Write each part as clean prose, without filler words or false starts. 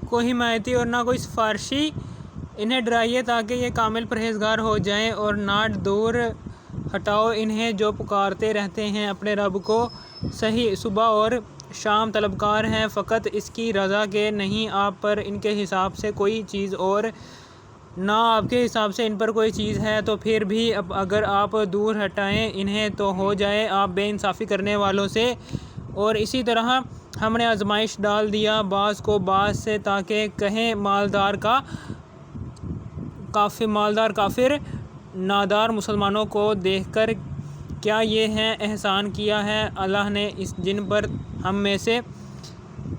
کوئی حمایتی اور نہ کوئی سفارشی۔ انہیں ڈرائیے تاکہ یہ کامل پرہیزگار ہو جائیں، اور ناٹ دور ہٹاؤ انہیں جو پکارتے رہتے ہیں اپنے رب کو، صحیح صبح اور شام طلبکار ہیں فقط اس کی رضا کے، نہیں آپ پر ان کے حساب سے کوئی چیز اور نہ آپ کے حساب سے ان پر کوئی چیز ہے، تو پھر بھی اگر آپ دور ہٹائیں انہیں تو ہو جائے آپ بے انصافی کرنے والوں سے۔ اور اسی طرح ہم نے آزمائش ڈال دیا بعض کو بعض سے، تاکہ کہیں مالدار کافر نادار مسلمانوں کو دیکھ کر کیا یہ ہے احسان کیا ہے اللہ نے جن پر ہم میں سے،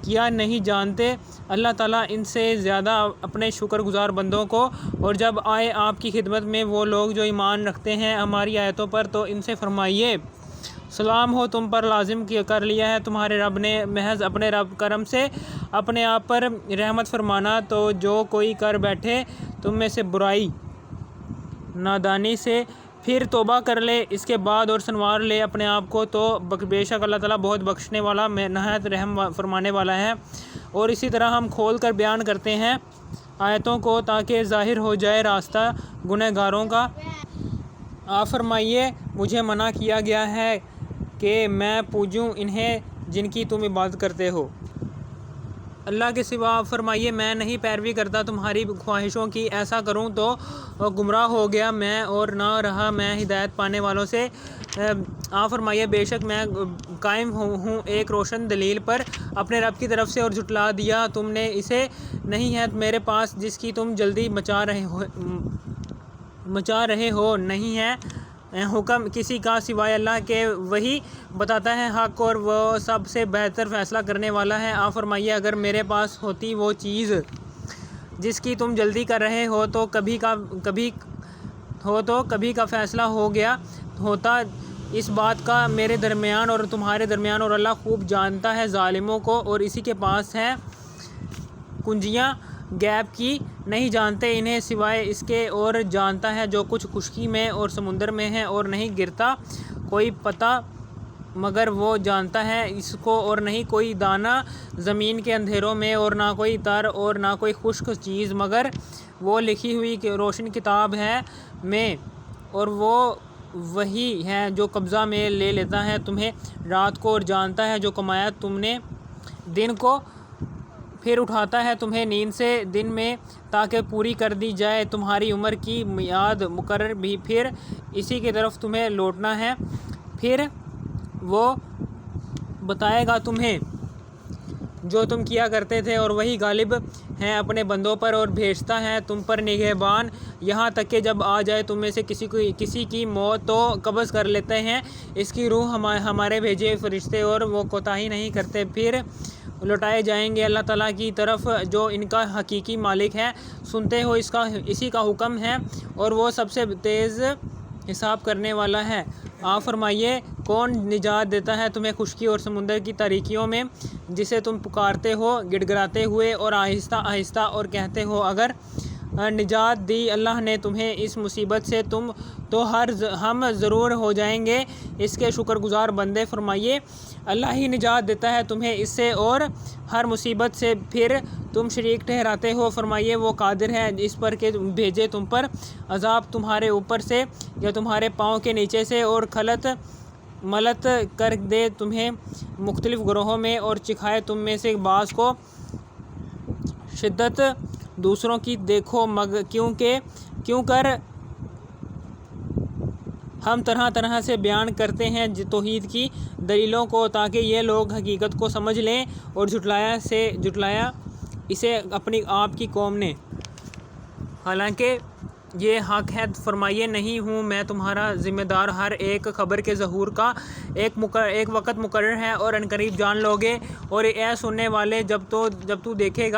کیا نہیں جانتے اللہ تعالیٰ ان سے زیادہ اپنے شکر گزار بندوں کو۔ اور جب آئے آپ کی خدمت میں وہ لوگ جو ایمان رکھتے ہیں ہماری آیتوں پر، تو ان سے فرمائیے سلام ہو تم پر، لازم کر لیا ہے تمہارے رب نے محض اپنے رب کرم سے اپنے آپ پر رحمت فرمانا، تو جو کوئی کر بیٹھے تم میں سے برائی نادانی سے، پھر توبہ کر لے اس کے بعد اور سنوار لے اپنے آپ کو، تو بے شک اللہ تعالیٰ بہت بخشنے والا نہایت رحم فرمانے والا ہے۔ اور اسی طرح ہم کھول کر بیان کرتے ہیں آیتوں کو تاکہ ظاہر ہو جائے راستہ گنہگاروں گاروں کا۔ آپ فرمائیے مجھے منع کیا گیا ہے کہ میں پوجوں انہیں جن کی تم عبادت کرتے ہو اللہ کے سوا۔ آپ فرمائیے میں نہیں پیروی کرتا تمہاری خواہشوں کی، ایسا کروں تو گمراہ ہو گیا میں اور نہ رہا میں ہدایت پانے والوں سے۔ آپ فرمائیے بے شک میں قائم ہوں ایک روشن دلیل پر اپنے رب کی طرف سے، اور جھٹلا دیا تم نے اسے، نہیں ہے میرے پاس جس کی تم جلدی مچا رہے ہو، نہیں ہے حکم کسی کا سوائے اللہ کے، وہی بتاتا ہے حق اور وہ سب سے بہتر فیصلہ کرنے والا ہے۔ آپ فرمائیے اگر میرے پاس ہوتی وہ چیز جس کی تم جلدی کر رہے ہو تو کبھی کا فیصلہ ہو گیا ہوتا اس بات کا میرے درمیان اور تمہارے درمیان، اور اللہ خوب جانتا ہے ظالموں کو، اور اسی کے پاس ہے کنجیاں غیب کی، نہیں جانتے انہیں سوائے اس کے، اور جانتا ہے جو کچھ خشکی میں اور سمندر میں ہے، اور نہیں گرتا کوئی پتہ مگر وہ جانتا ہے اس کو، اور نہیں کوئی دانہ زمین کے اندھیروں میں، اور نہ کوئی تر اور نہ کوئی خشک چیز مگر وہ لکھی ہوئی روشن کتاب ہے میں، اور وہ وہی ہے جو قبضہ میں لے لیتا ہے تمہیں رات کو، اور جانتا ہے جو کمایا تم نے دن کو، پھر اٹھاتا ہے تمہیں نیند سے دن میں تاکہ پوری کر دی جائے تمہاری عمر کی میعاد مقرر بھی، پھر اسی کی طرف تمہیں لوٹنا ہے، پھر وہ بتائے گا تمہیں جو تم کیا کرتے تھے، اور وہی غالب ہے اپنے بندوں پر اور بھیجتا ہے تم پر نگہبان، یہاں تک کہ جب آ جائے تم میں سے کسی کی موت تو قبض کر لیتے ہیں اس کی روح ہمارے بھیجے فرشتے، اور وہ کوتاہی نہیں کرتے، پھر لوٹائے جائیں گے اللہ تعالیٰ کی طرف جو ان کا حقیقی مالک ہے۔ سنتے ہو اسی کا حکم ہے، اور وہ سب سے تیز حساب کرنے والا ہے۔ آپ فرمائیے کون نجات دیتا ہے تمہیں خشکی اور سمندر کی تاریکیوں میں، جسے تم پکارتے ہو گڑ گڑاتے ہوئے اور آہستہ آہستہ، اور کہتے ہو اگر نجات دی اللہ نے تمہیں اس مصیبت سے تو ہم ضرور ہو جائیں گے اس کے شکر گزار بندے۔ فرمائیے اللہ ہی نجات دیتا ہے تمہیں اس سے اور ہر مصیبت سے، پھر تم شریک ٹھہراتے ہو۔ فرمائیے وہ قادر ہے اس پر کہ بھیجے تم پر عذاب تمہارے اوپر سے یا تمہارے پاؤں کے نیچے سے، اور خلط ملت کر دے تمہیں مختلف گروہوں میں، اور چکھائے تم میں سے بعض کو شدت دوسروں کی، دیکھو کیوں کر ہم طرح طرح سے بیان کرتے ہیں توحید کی دلیلوں کو، تاکہ یہ لوگ حقیقت کو سمجھ لیں، اور جھٹلایا اسے اپنی آپ کی قوم نے، حالانکہ یہ حق ہے۔ فرمائیے نہیں ہوں میں تمہارا ذمہ دار، ہر ایک خبر کے ظہور کا ایک وقت مقرر ہے، اور عنقریب جان لوگے۔ اور اے سننے والے جب تو دیکھے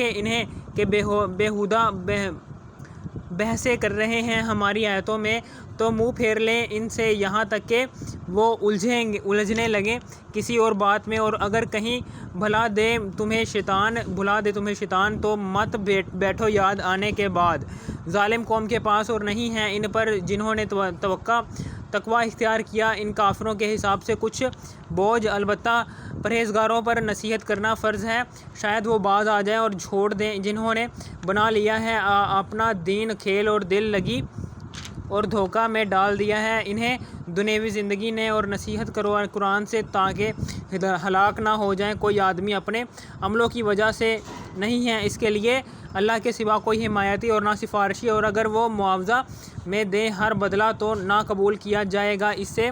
انہیں کہ بیہودہ بحثیں کر رہے ہیں ہماری آیتوں میں، تو منہ پھیر لیں ان سے یہاں تک کہ وہ الجھنے لگیں کسی اور بات میں، اور اگر کہیں بھلا دے تمہیں شیطان تو مت بیٹھو یاد آنے کے بعد ظالم قوم کے پاس، اور نہیں ہے ان پر جنہوں نے توقع تقوی اختیار کیا۔ ان کافروں کے حساب سے کچھ بوجھ، البتہ پرہیزگاروں پر نصیحت کرنا فرض ہے، شاید وہ باز آ جائیں اور چھوڑ دیں۔ جنہوں نے بنا لیا ہے اپنا دین کھیل اور دل لگی اور دھوکہ میں ڈال دیا ہے، انہیں دنیوی زندگی نے اور نصیحت کرو قرآن سے تاکہ ہلاک نہ ہو جائیں۔ کوئی آدمی اپنے عملوں کی وجہ سے نہیں ہے، اس کے لیے اللہ کے سوا کوئی حمایتی اور نہ سفارشی، اور اگر وہ معاوضہ میں دیں ہر بدلہ تو نہ قبول کیا جائے گا اس سے۔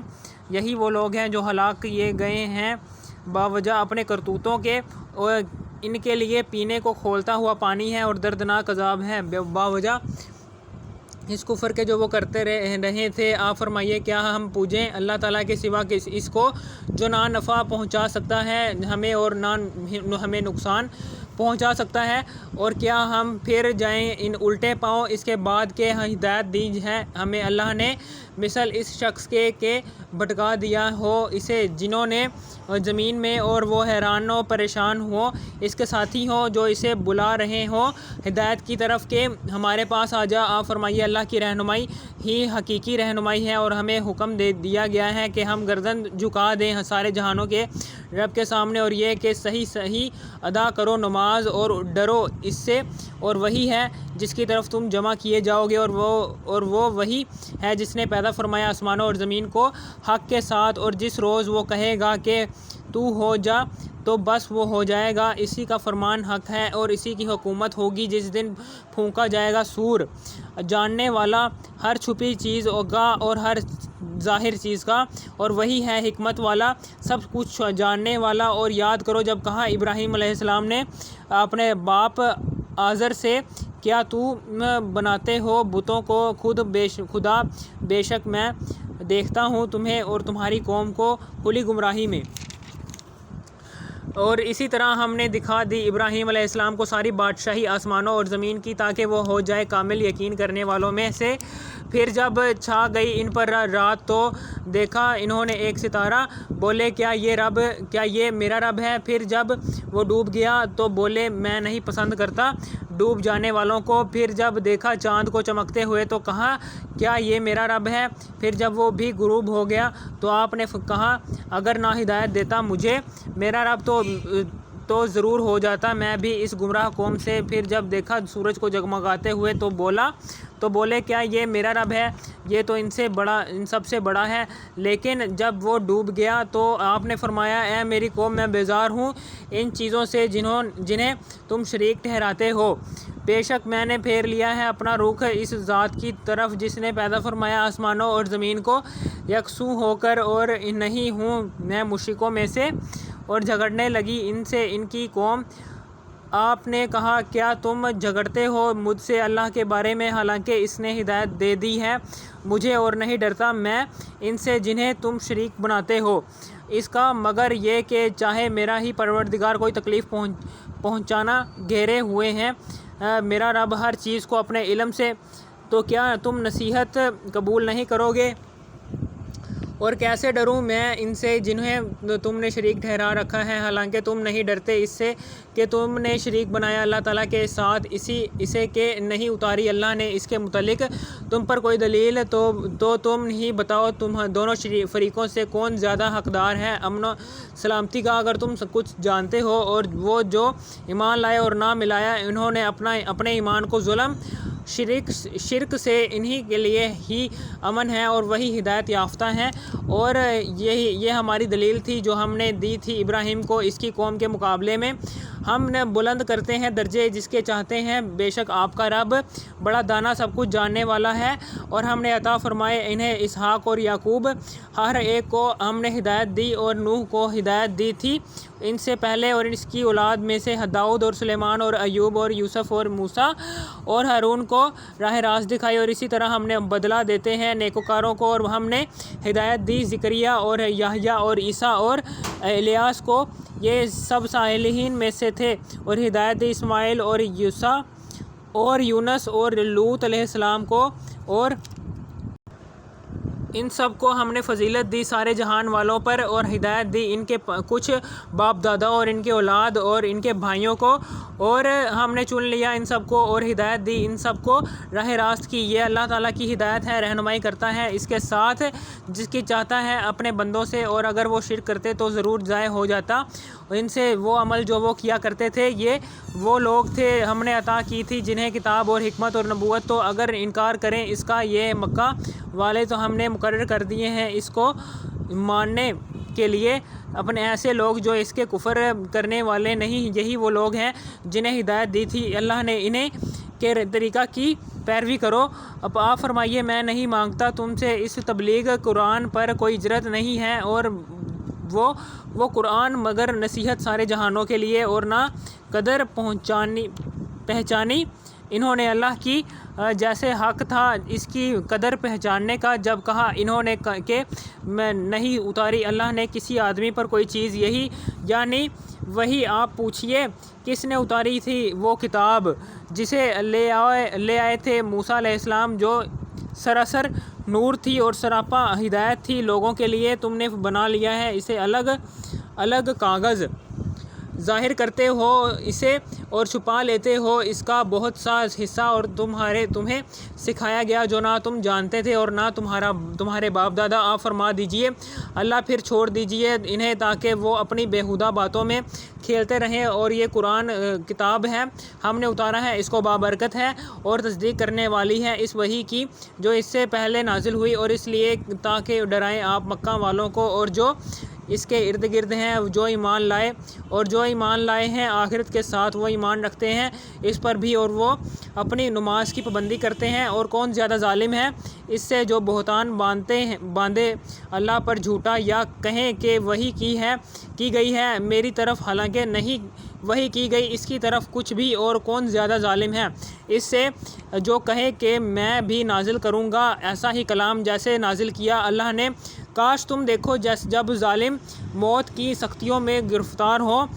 یہی وہ لوگ ہیں جو ہلاک کیے گئے ہیں باوجہ اپنے کرتوتوں کے، اور ان کے لیے پینے کو کھولتا ہوا پانی ہے اور دردناک عذاب ہے باوجہ اس کفر کے جو وہ کرتے رہے تھے۔ آپ فرمائیے کیا ہم پوجیں اللہ تعالیٰ کے سوا اس کو جو نہ نفع پہنچا سکتا ہے ہمیں اور نہ ہمیں نقصان پہنچا سکتا ہے، اور کیا ہم پھر جائیں ان الٹے پاؤں اس کے بعد کہ ہدایت دی ہے ہمیں اللہ نے، مثل اس شخص کے بھٹکا دیا ہو اسے جنہوں نے زمین میں، اور وہ حیران و پریشان ہو، اس کے ساتھی ہوں جو اسے بلا رہے ہوں ہدایت کی طرف کہ ہمارے پاس آ جا۔ آپ فرمائیے اللہ کی رہنمائی ہی حقیقی رہنمائی ہے، اور ہمیں حکم دے دیا گیا ہے کہ ہم گردن جھکا دیں سارے جہانوں کے رب کے سامنے، اور یہ کہ صحیح ادا کرو نماز اور ڈرو اس سے، اور وہی ہے جس کی طرف تم جمع کیے جاؤ گے، اور وہ وہی ہے جس نے پیدا فرمایا آسمانوں اور زمین کو حق کے ساتھ، اور جس روز وہ کہے گا کہ تو ہو جا تو بس وہ ہو جائے گا، اسی کا فرمان حق ہے، اور اسی کی حکومت ہوگی جس دن پھونکا جائے گا سور، جاننے والا ہر چھپی چیز کا اور ہر ظاہر چیز کا، اور وہی ہے حکمت والا سب کچھ جاننے والا۔ اور یاد کرو جب کہا ابراہیم علیہ السلام نے اپنے باپ آزر سے، کیا تم بناتے ہو بتوں کو خدا بے شک میں دیکھتا ہوں تمہیں اور تمہاری قوم کو کھلی گمراہی میں۔ اور اسی طرح ہم نے دکھا دی ابراہیم علیہ السلام کو ساری بادشاہی آسمانوں اور زمین کی تاکہ وہ ہو جائے کامل یقین کرنے والوں میں سے۔ پھر جب چھا گئی ان پر رات تو دیکھا انہوں نے ایک ستارہ، بولے کیا یہ میرا رب ہے؟ پھر جب وہ ڈوب گیا تو بولے میں نہیں پسند کرتا ڈوب جانے والوں کو۔ پھر جب دیکھا چاند کو چمکتے ہوئے تو کہا کیا یہ میرا رب ہے؟ پھر جب وہ بھی غروب ہو گیا تو آپ نے کہا اگر نہ ہدایت دیتا مجھے میرا رب تو ضرور ہو جاتا میں بھی اس گمراہ قوم سے۔ پھر جب دیکھا سورج کو جگمگاتے ہوئے تو بولے کیا یہ میرا رب ہے؟ یہ تو ان سب سے بڑا ہے۔ لیکن جب وہ ڈوب گیا تو آپ نے فرمایا اے میری قوم میں بیزار ہوں ان چیزوں سے جنہیں تم شریک ٹھہراتے ہو، بے شک میں نے پھیر لیا ہے اپنا رخ اس ذات کی طرف جس نے پیدا فرمایا آسمانوں اور زمین کو یکسو ہو کر، اور نہیں ہوں میں مشرکوں میں سے۔ اور جھگڑنے لگی ان سے ان کی قوم۔ آپ نے کہا کیا تم جھگڑتے ہو مجھ سے اللہ کے بارے میں حالانکہ اس نے ہدایت دے دی ہے مجھے، اور نہیں ڈرتا میں ان سے جنہیں تم شریک بناتے ہو اس کا، مگر یہ کہ چاہے میرا ہی پروردگار کوئی تکلیف پہنچانا گھیرے ہوئے ہیں میرا رب ہر چیز کو اپنے علم سے، تو کیا تم نصیحت قبول نہیں کرو گے؟ اور کیسے ڈروں میں ان سے جنہیں تم نے شریک ٹھہرا رکھا ہے حالانکہ تم نہیں ڈرتے اس سے کہ تم نے شریک بنایا اللہ تعالیٰ کے ساتھ اسے کہ نہیں اتاری اللہ نے اس کے متعلق تم پر کوئی دلیل، تو تم ہی بتاؤ تم دونوں فریقوں سے کون زیادہ حقدار ہے امن و سلامتی کا اگر تم کچھ جانتے ہو۔ اور وہ جو ایمان لائے اور نہ ملایا انہوں نے اپنے ایمان کو ظلم شرک سے، انہی کے لیے ہی امن ہے اور وہی ہدایت یافتہ ہیں۔ اور یہ ہماری دلیل تھی جو ہم نے دی تھی ابراہیم کو اس کی قوم کے مقابلے میں، ہم نے بلند کرتے ہیں درجے جس کے چاہتے ہیں، بے شک آپ کا رب بڑا دانا سب کچھ جاننے والا ہے۔ اور ہم نے عطا فرمائے انہیں اسحاق اور یعقوب، ہر ایک کو ہم نے ہدایت دی، اور نوح کو ہدایت دی تھی ان سے پہلے، اور اس کی اولاد میں سے داؤد اور سلیمان اور ایوب اور یوسف اور موسیٰ اور ہارون کو راہ راست دکھائی، اور اسی طرح ہم نے بدلہ دیتے ہیں نیکوکاروں کو۔ اور ہم نے ہدایت دی زکریا اور یحییٰ اور عیسیٰ اور الیاس کو، یہ سب صالحین میں سے تھے، اور ہدایت دی اسماعیل اور یوسع اور یونس اور لوط علیہ السلام کو، اور ان سب کو ہم نے فضیلت دی سارے جہان والوں پر اور ہدایت دی ان کے کچھ باپ دادا اور ان کے اولاد اور ان کے بھائیوں کو، اور ہم نے چن لیا ان سب کو اور ہدایت دی ان سب کو راہ راست کی۔ یہ اللہ تعالیٰ کی ہدایت ہے، رہنمائی کرتا ہے اس کے ساتھ جس کی چاہتا ہے اپنے بندوں سے، اور اگر وہ شرک کرتے تو ضرور ضائع ہو جاتا ان سے وہ عمل جو وہ کیا کرتے تھے۔ یہ وہ لوگ تھے ہم نے عطا کی تھی جنہیں کتاب اور حکمت اور نبوت، تو اگر انکار کریں اس کا یہ مکہ والے تو ہم نے مقرر کر دیے ہیں اس کو ماننے کے لیے اپنے ایسے لوگ جو اس کے کفر کرنے والے نہیں۔ یہی وہ لوگ ہیں جنہیں ہدایت دی تھی اللہ نے، انہیں کے طریقہ کی پیروی کرو۔ اب آپ فرمائیے میں نہیں مانگتا تم سے اس تبلیغ قرآن پر کوئی اجرت نہیں ہے، اور وہ قرآن مگر نصیحت سارے جہانوں کے لیے، اور نہ قدر پہچانی انہوں نے اللہ کی جیسے حق تھا اس کی قدر پہچاننے کا جب کہا انہوں نے کہ میں نہیں اتاری اللہ نے کسی آدمی پر کوئی چیز، یہی یعنی وہی آپ پوچھئے کس نے اتاری تھی وہ کتاب جسے لے آئے تھے موسیٰ علیہ السلام، جو سراسر نور تھی اور سراپا ہدایت تھی لوگوں کے لیے۔ تم نے بنا لیا ہے اسے الگ الگ کاغذ، ظاہر کرتے ہو اسے اور چھپا لیتے ہو اس کا بہت سا حصہ، اور تمہیں سکھایا گیا جو نہ تم جانتے تھے اور نہ تمہارے باپ دادا۔ آپ فرما دیجئے اللہ پھر چھوڑ دیجئے انہیں تاکہ وہ اپنی بیہودہ باتوں میں کھیلتے رہیں، اور یہ قرآن کتاب ہے ہم نے اتارا ہے اس کو بابرکت ہے اور تصدیق کرنے والی ہے اس وحی کی جو اس سے پہلے نازل ہوئی، اور اس لیے تاکہ ڈرائیں آپ مکہ والوں کو اور جو اس کے ارد گرد ہیں جو ایمان لائے، اور جو ایمان لائے ہیں آخرت کے ساتھ وہ ایمان رکھتے ہیں اس پر بھی، اور وہ اپنی نماز کی پابندی کرتے ہیں۔ اور کون زیادہ ظالم ہے اس سے جو بہتان باندھے اللہ پر جھوٹا، یا کہیں کہ وحی کی گئی ہے میری طرف حالانکہ نہیں وحی کی گئی اس کی طرف کچھ بھی، اور کون زیادہ ظالم ہے اس سے جو کہے کہ میں بھی نازل کروں گا ایسا ہی کلام جیسے نازل کیا اللہ نے۔ کاش تم دیکھو جب ظالم موت کی سختیوں میں گرفتار ہوں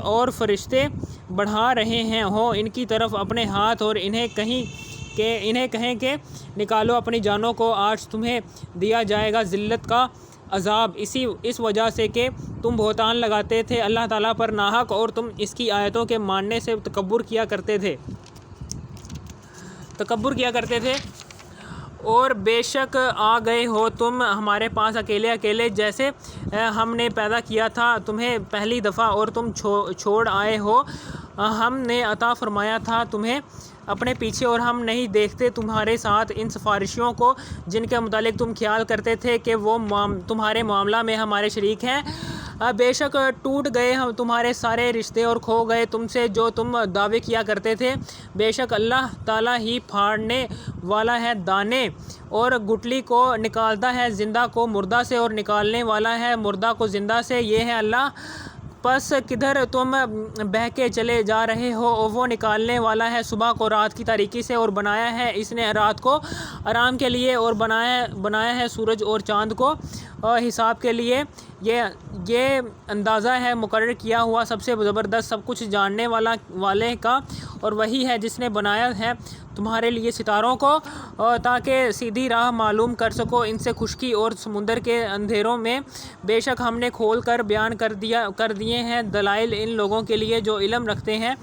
اور فرشتے بڑھا رہے ہوں ان کی طرف اپنے ہاتھ، اور انہیں کہیں کہ نکالو اپنی جانوں کو، آج تمہیں دیا جائے گا ذلت کا عذاب اس وجہ سے کہ تم بہتان لگاتے تھے اللہ تعالیٰ پر ناحق، اور تم اس کی آیتوں کے ماننے سے تکبر کیا کرتے تھے۔ اور بے شک آ گئے ہو تم ہمارے پاس اکیلے اکیلے جیسے ہم نے پیدا کیا تھا تمہیں پہلی دفعہ، اور تم چھوڑ آئے ہو ہم نے عطا فرمایا تھا تمہیں اپنے پیچھے، اور ہم نہیں دیکھتے تمہارے ساتھ ان سفارشیوں کو جن کے متعلق تم خیال کرتے تھے کہ وہ تمہارے معاملہ میں ہمارے شریک ہیں۔ بے شک ٹوٹ گئے تمہارے سارے رشتے اور کھو گئے تم سے جو تم دعوے کیا کرتے تھے۔ بے شک اللہ تعالیٰ ہی پھاڑنے والا ہے دانے اور گٹلی کو، نکالتا ہے زندہ کو مردہ سے اور نکالنے والا ہے مردہ کو زندہ سے، یہ ہے اللہ۔ پس کدھر تم بہہ کے چلے جا رہے ہو، وہ نکالنے والا ہے صبح کو رات کی تاریکی سے، اور بنایا ہے اس نے رات کو آرام کے لیے، اور بنایا ہے سورج اور چاند کو حساب کے لیے۔ یہ اندازہ ہے مقرر کیا ہوا سب سے زبردست سب کچھ جاننے والے کا، اور وہی ہے جس نے بنایا ہے تمہارے لیے ستاروں کو تاکہ سیدھی راہ معلوم کر سکو ان سے خشکی اور سمندر کے اندھیروں میں۔ بے شک ہم نے کھول کر بیان کر دیے ہیں دلائل ان لوگوں کے لیے جو علم رکھتے ہیں،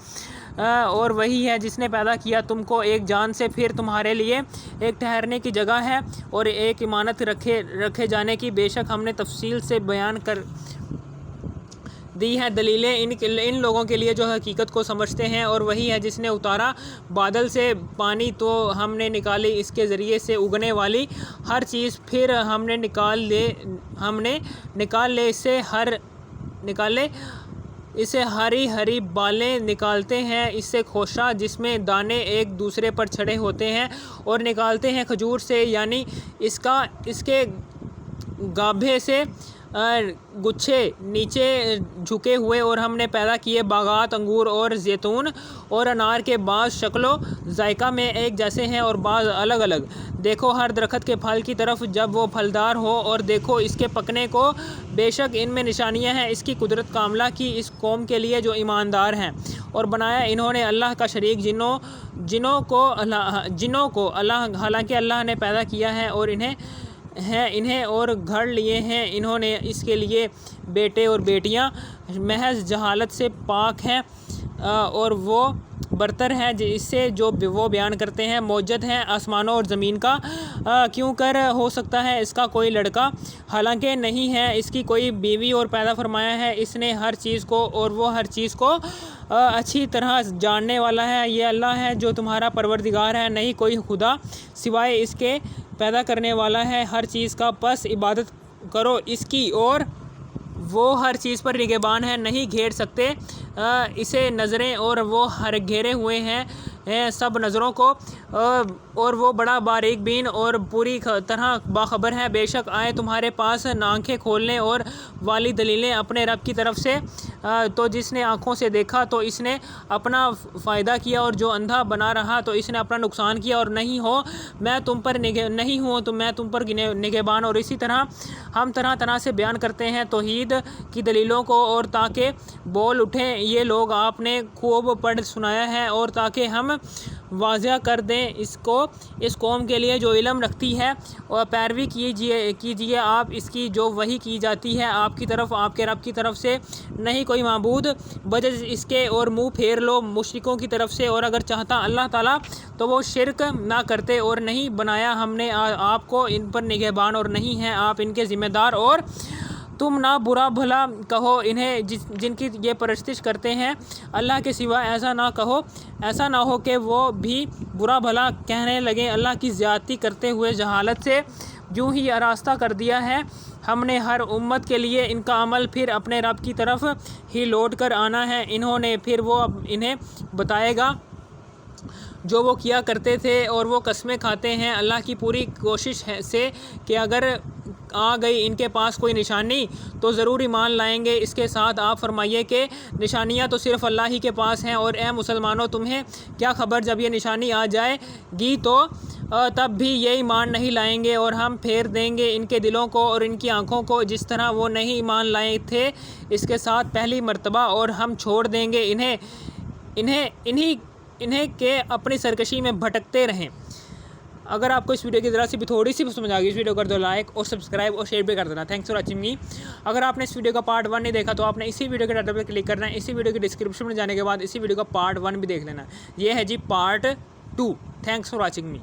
اور وہی ہے جس نے پیدا کیا تم کو ایک جان سے، پھر تمہارے لیے ایک ٹھہرنے کی جگہ ہے اور ایک امانت رکھے جانے کی۔ بے شک ہم نے تفصیل سے بیان کر دی ہیں دلیلیں ان لوگوں کے لیے جو حقیقت کو سمجھتے ہیں، اور وہی ہے جس نے اتارا بادل سے پانی تو ہم نے نکالی اس کے ذریعے سے اگنے والی ہر چیز، پھر ہم نے نکال لے اس سے ہری ہری بالیں نکالتے ہیں اس سے خوشہ جس میں دانے ایک دوسرے پر چھڑے ہوتے ہیں، اور نکالتے ہیں کھجور سے یعنی اس کے گابھے سے گچھے نیچے جھکے ہوئے، اور ہم نے پیدا کیے باغات انگور اور زیتون اور انار کے، بعض شکل و ذائقہ میں ایک جیسے ہیں اور بعض الگ الگ۔ دیکھو ہر درخت کے پھل کی طرف جب وہ پھلدار ہو، اور دیکھو اس کے پکنے کو، بے شک ان میں نشانیاں ہیں اس کی قدرت کاملہ کی اس قوم کے لیے جو ایماندار ہیں۔ اور بنایا انہوں نے اللہ کا شریک جنوں کو اللہ حالانکہ اللہ نے پیدا کیا ہے اور انہیں ہیں انہیں اور گھڑ لیے ہیں انہوں نے اس کے لیے بیٹے اور بیٹیاں محض جہالت سے پاک ہیں اور وہ برتر ہیں اس سے جو وہ بیان کرتے ہیں موجد ہیں آسمانوں اور زمین کا کیوں کر ہو سکتا ہے اس کا کوئی لڑکا حالانکہ نہیں ہے اس کی کوئی بیوی اور پیدا فرمایا ہے اس نے ہر چیز کو اور وہ ہر چیز کو اچھی طرح جاننے والا ہے یہ اللہ ہے جو تمہارا پروردگار ہے نہیں کوئی خدا سوائے اس کے پیدا کرنے والا ہے ہر چیز کا پس عبادت کرو اس کی اور وہ ہر چیز پر نگہبان ہے نہیں گھیر سکتے اسے نظریں اور وہ ہر گھیرے ہوئے ہیں سب نظروں کو اور وہ بڑا باریک بین اور پوری طرح باخبر ہے بے شک آئے تمہارے پاس آنکھیں کھولنے اور والی دلیلیں اپنے رب کی طرف سے تو جس نے آنکھوں سے دیکھا تو اس نے اپنا فائدہ کیا اور جو اندھا بنا رہا تو اس نے اپنا نقصان کیا اور نہیں ہو میں تم پر نہیں ہوں تو میں تم پر نگہبان اور اسی طرح ہم طرح طرح سے بیان کرتے ہیں توحید کی دلیلوں کو اور تاکہ بول اٹھیں یہ لوگ آپ نے خوب پڑھ سنایا ہے اور تاکہ ہم واضح کر دیں اس قوم کے لیے جو علم رکھتی ہے اور پیروی کیجیے آپ اس کی جو وحی کی جاتی ہے آپ کی طرف آپ کے رب کی طرف سے نہیں کوئی معبود بجز اس کے اور منہ پھیر لو مشرکوں کی طرف سے اور اگر چاہتا اللہ تعالیٰ تو وہ شرک نہ کرتے اور نہیں بنایا ہم نے آپ کو ان پر نگہبان اور نہیں ہیں آپ ان کے ذمہ دار اور تم نہ برا بھلا کہو انہیں جن کی یہ پرستش کرتے ہیں اللہ کے سوا ایسا نہ کہو ایسا نہ ہو کہ وہ بھی برا بھلا کہنے لگیں اللہ کی زیادتی کرتے ہوئے جہالت سے یوں ہی آراستہ کر دیا ہے ہم نے ہر امت کے لیے ان کا عمل پھر اپنے رب کی طرف ہی لوٹ کر آنا ہے انہوں نے پھر وہ انہیں بتائے گا جو وہ کیا کرتے تھے اور وہ قسمیں کھاتے ہیں اللہ کی پوری کوشش سے کہ اگر آ گئی ان کے پاس کوئی نشانی تو ضرور ایمان لائیں گے اس کے ساتھ آپ فرمائیے کہ نشانیاں تو صرف اللہ ہی کے پاس ہیں اور اے مسلمانوں تمہیں کیا خبر جب یہ نشانی آ جائے گی تو تب بھی یہ ایمان نہیں لائیں گے اور ہم پھیر دیں گے ان کے دلوں کو اور ان کی آنکھوں کو جس طرح وہ نہیں ایمان لائے تھے اس کے ساتھ پہلی مرتبہ اور ہم چھوڑ دیں گے انہیں کہ اپنی سرکشی میں بھٹکتے رہیں اگر آپ کو اس ویڈیو کی ذرا سی بھی تھوڑی سی سمجھ آ گئی اس ویڈیو کر دو لائک اور سبسکرائب اور شیئر بھی کر دینا تھینکس فار واچنگ می اگر آپ نے اس ویڈیو کا پارٹ 1 نہیں دیکھا تو آپ نے اسی ویڈیو کے ٹائٹل پر کلک کرنا ہے اسی ویڈیو کے ڈسکرپشن میں جانے کے بعد اسی ویڈیو کا پارٹ 1 بھی دیکھ لینا یہ ہے جی part 2 thanks for watching me